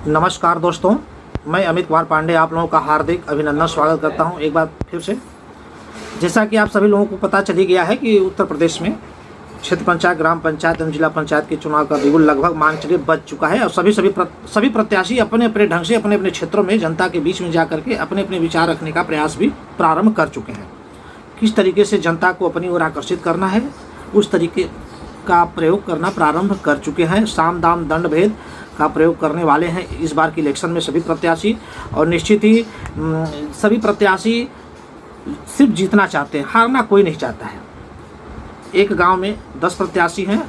नमस्कार दोस्तों, मैं अमित कुमार पांडे आप लोगों का हार्दिक अभिनंदन स्वागत करता हूं एक बार फिर से। जैसा कि आप सभी लोगों को पता चल ही गया है कि उत्तर प्रदेश में क्षेत्र पंचायत, ग्राम पंचायत एवं जिला पंचायत के चुनाव का बिगुल लगभग मानचिड़े बज चुका है और सभी प्रत्याशी अपने अपने ढंग से अपने अपने क्षेत्रों में जनता के बीच में जाकर के अपने अपने विचार रखने का प्रयास भी प्रारंभ कर चुके हैं। किस तरीके से जनता को अपनी ओर आकर्षित करना है उस तरीके का प्रयोग करना प्रारंभ कर चुके हैं। साम दाम दंड भेद का प्रयोग करने वाले हैं इस बार के इलेक्शन में सभी प्रत्याशी, और निश्चित ही सभी प्रत्याशी सिर्फ जीतना चाहते हैं, हारना कोई नहीं चाहता है। एक गांव में 10 प्रत्याशी हैं,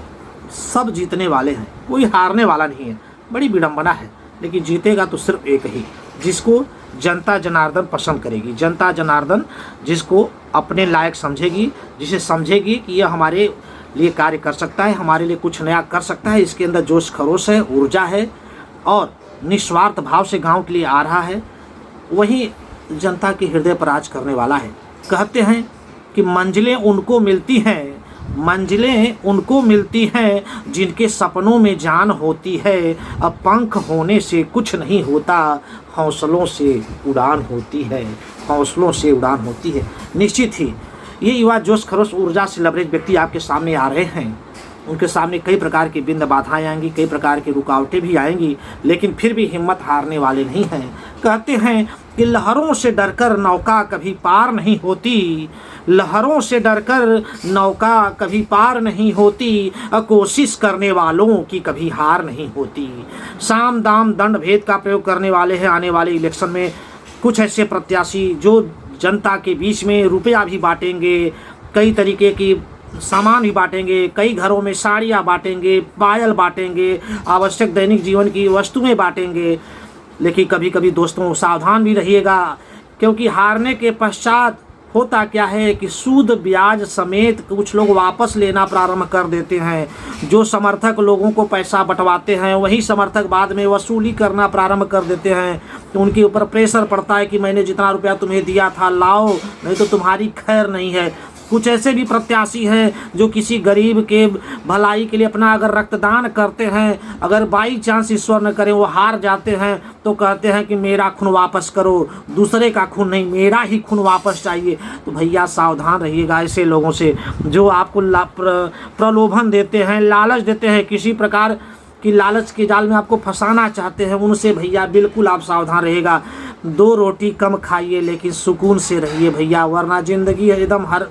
सब जीतने वाले हैं, कोई हारने वाला नहीं है। बड़ी विडंबना है, लेकिन जीतेगा तो सिर्फ एक ही, जिसको जनता जनार्दन पसंद करेगी। जनता जनार्दन जिसको अपने लायक समझेगी, जिसे समझेगी कि यह हमारे लिए कार्य कर सकता है, हमारे लिए कुछ नया कर सकता है, इसके अंदर जोश खरोश है, ऊर्जा है और निस्वार्थ भाव से गांव के लिए आ रहा है, वही जनता के हृदय पर राज करने वाला है। कहते हैं कि मंजिलें उनको मिलती हैं जिनके सपनों में जान होती है। अब पंख होने से कुछ नहीं होता, हौसलों से उड़ान होती है। निश्चित ही ये युवा जोश खरोश ऊर्जा से लबरेज व्यक्ति आपके सामने आ रहे हैं। उनके सामने कई प्रकार की बिंद बाधाएं आएंगी, कई प्रकार की रुकावटें भी आएंगी, लेकिन फिर भी हिम्मत हारने वाले नहीं हैं। कहते हैं कि लहरों से डरकर नौका कभी पार नहीं होती, कोशिश करने वालों की कभी हार नहीं होती। साम दाम दंड भेद का प्रयोग करने वाले हैं आने वाले इलेक्शन में कुछ ऐसे प्रत्याशी जो जनता के बीच में रुपया भी बांटेंगे, कई तरीके की सामान भी बांटेंगे, कई घरों में साड़ियाँ बांटेंगे, पायल बांटेंगे, आवश्यक दैनिक जीवन की वस्तुएं बांटेंगे। लेकिन कभी कभी दोस्तों सावधान भी रहिएगा, क्योंकि हारने के पश्चात होता क्या है कि सूद ब्याज समेत कुछ लोग वापस लेना प्रारंभ कर देते हैं। जो समर्थक लोगों को पैसा बंटवाते हैं वही समर्थक बाद में वसूली करना प्रारंभ कर देते हैं, तो उनके ऊपर प्रेशर पड़ता है कि मैंने जितना रुपया तुम्हें दिया था लाओ, नहीं तो तुम्हारी खैर नहीं है। कुछ ऐसे भी प्रत्याशी हैं जो किसी गरीब के भलाई के लिए अपना अगर रक्तदान करते हैं, अगर बाई चांस ईश्वर न करे वो हार जाते हैं, तो कहते हैं कि मेरा खून वापस करो, दूसरे का खून नहीं, मेरा ही खून वापस चाहिए। तो भैया सावधान रहिएगा ऐसे लोगों से जो आपको प्रलोभन देते हैं, लालच देते हैं, किसी प्रकार कि लालच के जाल में आपको फंसाना चाहते हैं। उनसे भैया बिल्कुल आप सावधान रहेगा। 2 रोटी कम खाइए लेकिन सुकून से रहिए भैया, वरना ज़िंदगी एकदम हर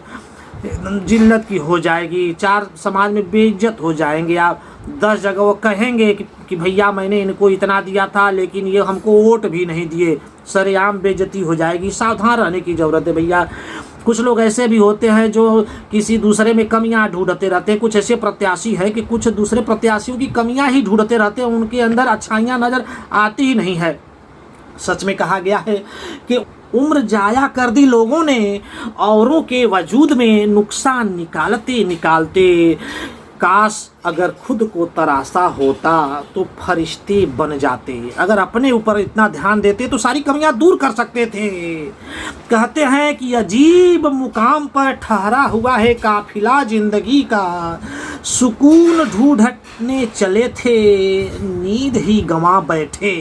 जिल्लत की हो जाएगी। 4 समाज में बेइज्जत हो जाएंगे आप। 10 जगह वो कहेंगे कि भैया मैंने इनको इतना दिया था लेकिन ये हमको वोट भी नहीं दिए, सरेआम बेइज्जती हो जाएगी। सावधान रहने की ज़रूरत है भैया। कुछ लोग ऐसे भी होते हैं जो किसी दूसरे में कमियां ढूंढते रहते हैं। कुछ ऐसे प्रत्याशी हैं कि कुछ दूसरे प्रत्याशियों की कमियां ही ढूंढते रहते हैं, उनके अंदर अच्छाइयां नज़र आती ही नहीं है। सच में कहा गया है कि उम्र जाया कर दी लोगों ने औरों के वजूद में नुकसान निकालते। काश अगर खुद को तराशा होता तो फरिश्ते बन जाते। अगर अपने ऊपर इतना ध्यान देते तो सारी कमियां दूर कर सकते थे। कहते हैं कि अजीब मुकाम पर ठहरा हुआ है काफिला जिंदगी का, सुकून ढूंढने चले थे नींद ही गंवा बैठे।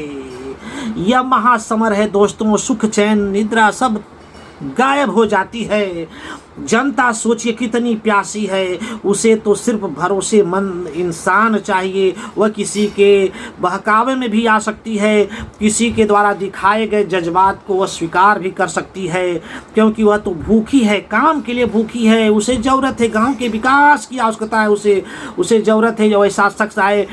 यह महासमर है दोस्तों, सुख चैन निद्रा सब गायब हो जाती है। जनता सोचिए कितनी प्यासी है, उसे तो सिर्फ भरोसेमंद इंसान चाहिए। वह किसी के बहकावे में भी आ सकती है, किसी के द्वारा दिखाए गए जज्बात को वह स्वीकार भी कर सकती है, क्योंकि वह तो भूखी है, काम के लिए भूखी है। उसे ज़रूरत है गांव के विकास की आवश्यकता है, उसे ज़रूरत है जो ऐसा शख्स आए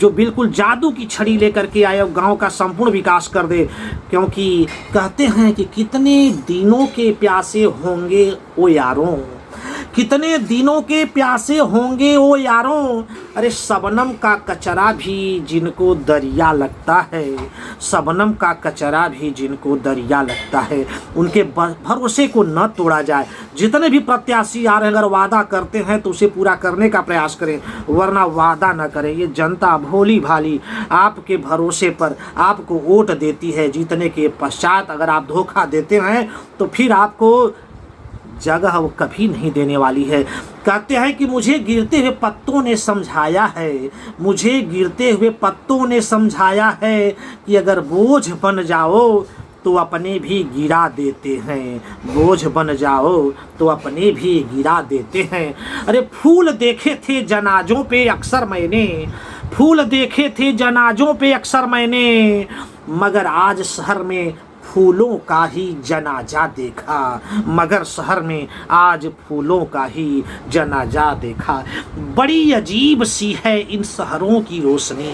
जो बिल्कुल जादू की छड़ी लेकर के आए और गाँव का संपूर्ण विकास कर दे। क्योंकि कहते हैं कि कितने दिनों के प्यासे होंगे ओ यारों, कितने दिनों के प्यासे होंगे ओ यारों। अरे शबनम का कचरा भी जिनको दरिया लगता है, शबनम का कचरा भी जिनको दरिया लगता है, उनके भरोसे को न तोड़ा जाए। जितने भी प्रत्याशी आ रहे हैं अगर वादा करते हैं तो उसे पूरा करने का प्रयास करें, वरना वादा न करें। ये जनता भोली भाली आपके भरोसे पर आपको वोट देती है, जीतने के पश्चात अगर आप धोखा देते हैं तो फिर आपको जगह वो कभी नहीं देने वाली है। कहते हैं कि मुझे गिरते हुए पत्तों ने समझाया है, मुझे गिरते हुए पत्तों ने समझाया है कि अगर बोझ बन जाओ तो अपने भी गिरा देते हैं, बोझ बन जाओ तो अपने भी गिरा देते हैं। अरे फूल देखे थे जनाजों पे अक्सर मैंने, फूल देखे थे जनाजों पे अक्सर मैंने, मगर आज शहर में फूलों का ही जनाजा देखा, मगर शहर में आज फूलों का ही जनाजा देखा। बड़ी अजीब सी है इन शहरों की रोशनी,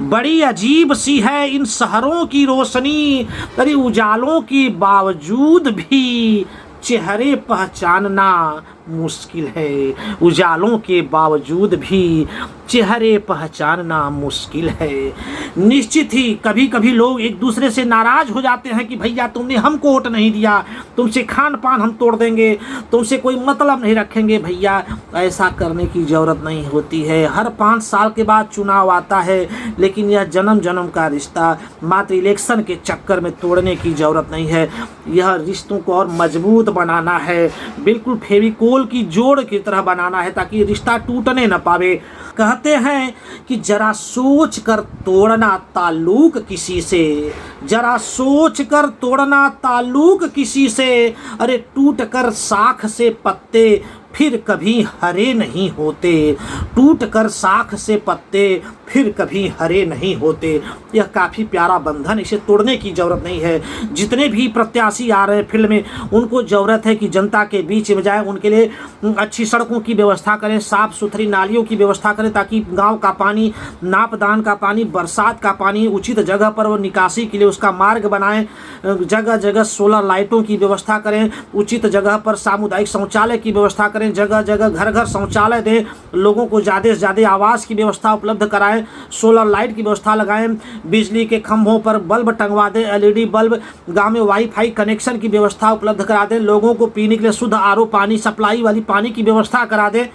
बड़ी अजीब सी है इन शहरों की रोशनी, अरे उजालों के बावजूद भी चेहरे पहचानना मुश्किल है, उजालों के बावजूद भी चेहरे पहचानना मुश्किल है। निश्चित ही कभी कभी लोग एक दूसरे से नाराज हो जाते हैं कि भैया तुमने हमको वोट नहीं दिया, तुमसे खान पान हम तोड़ देंगे, तुमसे कोई मतलब नहीं रखेंगे। भैया ऐसा करने की ज़रूरत नहीं होती है। हर 5 साल के बाद चुनाव आता है, लेकिन यह जन्म जन्म का रिश्ता मात्र इलेक्शन के चक्कर में तोड़ने की ज़रूरत नहीं है। यह रिश्तों को और मजबूत बनाना है, बिल्कुल फेविकोल की जोड़ की तरह बनाना है ताकि रिश्ता टूटने न पावे। कहते हैं कि जरा सोच कर तोड़ना ताल्लुक किसी से, जरा सोच कर तोड़ना ताल्लुक किसी से, अरे टूट कर साख से पत्ते फिर कभी हरे नहीं होते, टूट कर साख से पत्ते फिर कभी हरे नहीं होते। यह काफ़ी प्यारा बंधन, इसे तोड़ने की ज़रूरत नहीं है। जितने भी प्रत्याशी आ रहे हैं फील्ड में, उनको ज़रूरत है कि जनता के बीच में जाए, उनके लिए अच्छी सड़कों की व्यवस्था करें, साफ़ सुथरी नालियों की व्यवस्था करें ताकि गांव का पानी, नापदान का पानी, बरसात का पानी उचित जगह पर वो निकासी के लिए उसका मार्ग बनाएं, जगह जगह सोलर लाइटों की व्यवस्था करें, उचित जगह पर सामुदायिक शौचालय की व्यवस्था करें, जगह जगह घर घर शौचालय दें, लोगों को ज़्यादा से ज़्यादा आवास की व्यवस्था उपलब्ध कराएं, सोलर लाइट की व्यवस्था लगाएं, बिजली के खंभों पर बल्ब टंगवा दें, एलईडी बल्ब, गांव में वाईफाई कनेक्शन की व्यवस्था उपलब्ध करा दें, लोगों को पीने के लिए शुद्ध आरओ पानी, सप्लाई वाली पानी की व्यवस्था करा दें।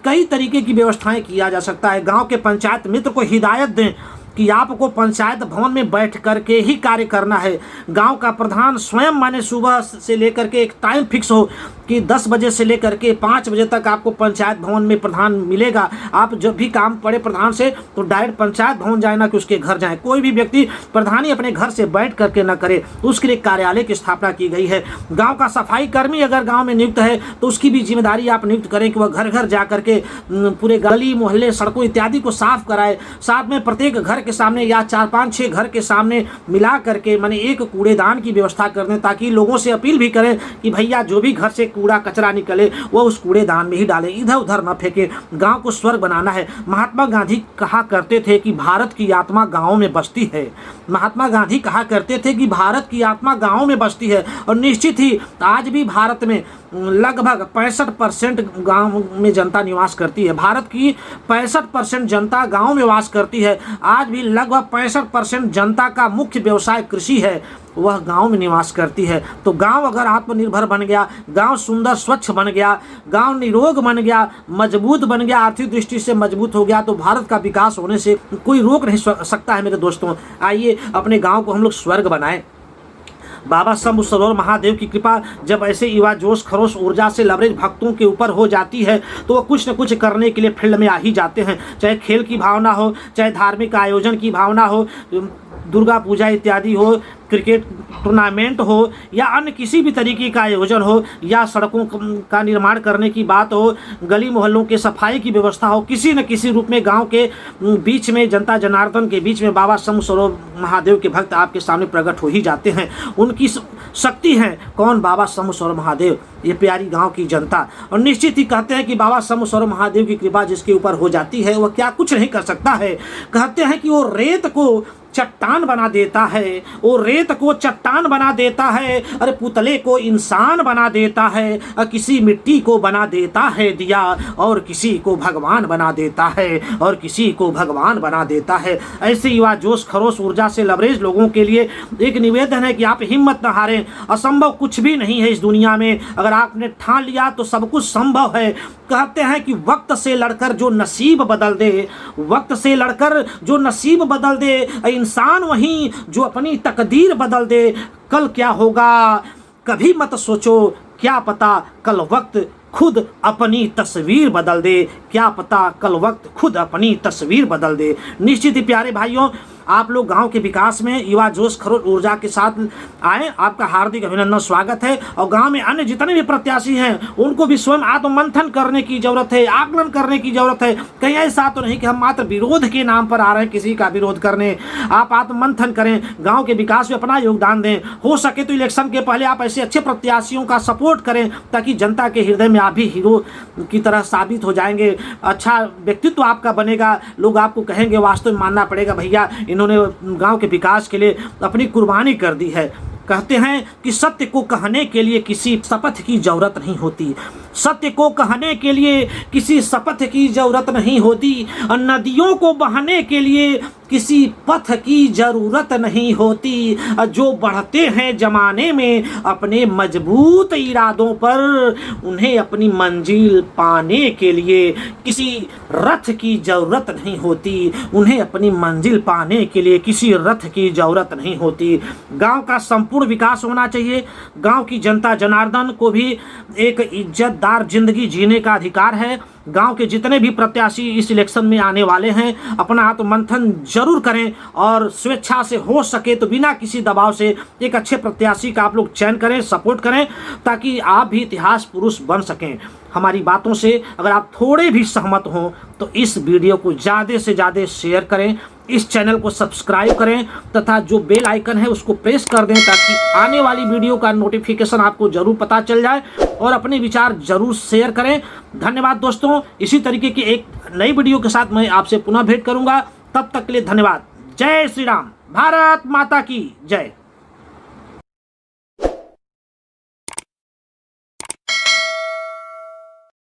कई तरीके की व्यवस्थाएं किया जा सकता है। गांव के पंचायत मित्र को हिदायत दें कि आपको पंचायत भवन में बैठ करके ही कार्य करना है। गांव का प्रधान स्वयं माने सुबह से लेकर के एक टाइम फिक्स हो कि 10 बजे से लेकर के 5 बजे तक आपको पंचायत भवन में प्रधान मिलेगा। आप जब भी काम पड़े प्रधान से तो डायरेक्ट पंचायत भवन जाए, ना कि उसके घर जाए। कोई भी व्यक्ति प्रधानी अपने घर से बैठ करके न करे, उसके लिए कार्यालय की स्थापना की गई है। गाँव का सफाई कर्मी अगर गाँव में नियुक्त है तो उसकी भी जिम्मेदारी आप नियुक्त करें कि वह घर घर जा करके पूरे गली मोहल्ले सड़कों इत्यादि को साफ कराए। साथ में प्रत्येक घर के सामने या 4-5-6 घर के सामने मिला करके माने एक कूड़ेदान की व्यवस्था कर दें, ताकि लोगों से अपील भी करें कि भैया जो भी घर से कूड़ा कचरा निकले वो उस कूड़ेदान में ही डालें, इधर उधर न फेंके। गांव को स्वर्ग बनाना है। महात्मा गांधी कहा करते थे कि भारत की आत्मा गाँव में बसती है। महात्मा गांधी कहा करते थे कि भारत की आत्मा गाँव में बसती है, और निश्चित ही आज भी भारत में लगभग 65% गाँव में जनता निवास करती है। भारत की 65% जनता गाँव में वास करती है। आज भी लगभग 65% जनता का मुख्य व्यवसाय कृषि है, वह गांव में निवास करती है। तो गांव अगर आत्मनिर्भर बन गया, गांव सुंदर स्वच्छ बन गया, गांव निरोग बन गया, मजबूत बन गया, आर्थिक दृष्टि से मजबूत हो गया, तो भारत का विकास होने से कोई रोक नहीं सकता है। मेरे दोस्तों, आइए अपने गाँव को हम लोग स्वर्ग बनाएं। बाबा शंभु सरोवर महादेव की कृपा जब ऐसे युवा जोश खरोश ऊर्जा से लबरेज भक्तों के ऊपर हो जाती है तो वो कुछ न कुछ करने के लिए फील्ड में आ ही जाते हैं। चाहे खेल की भावना हो, चाहे धार्मिक आयोजन की भावना हो, दुर्गा पूजा इत्यादि हो, क्रिकेट टूर्नामेंट हो, या अन्य किसी भी तरीके का आयोजन हो, या सड़कों का निर्माण करने की बात हो, गली मोहल्लों के सफाई की व्यवस्था हो, किसी न किसी रूप में गांव के बीच में, जनता जनार्दन के बीच में बाबा शंभु सरोवर महादेव के भक्त आपके सामने प्रकट हो ही जाते हैं। उनकी शक्ति है कौन? बाबा शंभु सरोवर महादेव, ये प्यारी गांव की जनता। और निश्चित ही कहते हैं कि बाबा शंभु सरोवर महादेव की कृपा जिसके ऊपर हो जाती है वह क्या कुछ नहीं कर सकता है। कहते हैं कि वो रेत को चट्टान बना देता है, वो रेत को चट्टान बना देता है, अरे पुतले को इंसान बना देता है, और किसी मिट्टी को बना देता है दिया, और किसी को भगवान बना देता है, और किसी को भगवान बना देता है। ऐसे युवा जोश खरोश ऊर्जा से लबरेज लोगों के लिए एक निवेदन है कि आप हिम्मत न हारें। असंभव कुछ भी नहीं है इस दुनिया में, अगर आपने ठान लिया तो सब कुछ संभव है। कहते हैं कि वक्त से लड़कर जो नसीब बदल दे, वक्त से लड़कर जो नसीब बदल दे, इंसान वहीं जो अपनी तकदीर बदल दे। कल क्या होगा कभी मत सोचो, क्या पता कल वक्त खुद अपनी तस्वीर बदल दे, क्या पता कल वक्त खुद अपनी तस्वीर बदल दे। निश्चित ही प्यारे भाइयों, आप लोग गांव के विकास में युवा जोश खरोश ऊर्जा के साथ आए, आपका हार्दिक अभिनंदन स्वागत है। और गांव में अन्य जितने भी प्रत्याशी हैं उनको भी स्वयं आत्ममंथन करने की जरूरत है, आकलन करने की जरूरत है। कहीं ऐसा तो नहीं कि हम मात्र विरोध के नाम पर आ रहे हैं किसी का विरोध करने। आप आत्ममंथन करें, गाँव के विकास में अपना योगदान दें। हो सके तो इलेक्शन के पहले आप ऐसे अच्छे प्रत्याशियों का सपोर्ट करें ताकि जनता के हृदय में आप भी हीरो की तरह साबित हो जाएंगे। अच्छा व्यक्तित्व आपका बनेगा, लोग आपको कहेंगे, वास्तव में मानना पड़ेगा भैया इन्होंने गांव के विकास के लिए अपनी कुर्बानी कर दी है। कहते हैं कि सत्य को कहने के लिए किसी शपथ की जरूरत नहीं होती, सत्य को कहने के लिए किसी शपथ की जरूरत नहीं होती, नदियों को बहने के लिए किसी पथ की जरूरत नहीं होती। जो बढ़ते हैं जमाने में अपने मजबूत इरादों पर, उन्हें अपनी मंजिल पाने के लिए किसी रथ की जरूरत नहीं होती, उन्हें अपनी मंजिल पाने के लिए किसी रथ की जरूरत नहीं होती। गांव का संपूर्ण विकास होना चाहिए। गांव की जनता जनार्दन को भी एक इज्जतदार जिंदगी जीने का अधिकार है। गांव के जितने भी प्रत्याशी इस इलेक्शन में आने वाले हैं अपना आत्ममंथन जरूर करें और स्वेच्छा से हो सके तो बिना किसी दबाव से एक अच्छे प्रत्याशी का आप लोग चयन करें, सपोर्ट करें ताकि आप भी इतिहास पुरुष बन सकें। हमारी बातों से अगर आप थोड़े भी सहमत हों तो इस वीडियो को ज़्यादा से ज़्यादा शेयर करें, इस चैनल को सब्सक्राइब करें तथा जो बेल आइकन है उसको प्रेस कर दें ताकि आने वाली वीडियो का नोटिफिकेशन आपको जरूर पता चल जाए और अपने विचार जरूर शेयर करें। धन्यवाद दोस्तों। इसी तरीके की एक नई वीडियो के साथ मैं आपसे पुनः भेंट करूंगा। तब तक के लिए धन्यवाद। जय श्री राम। भारत माता की जय।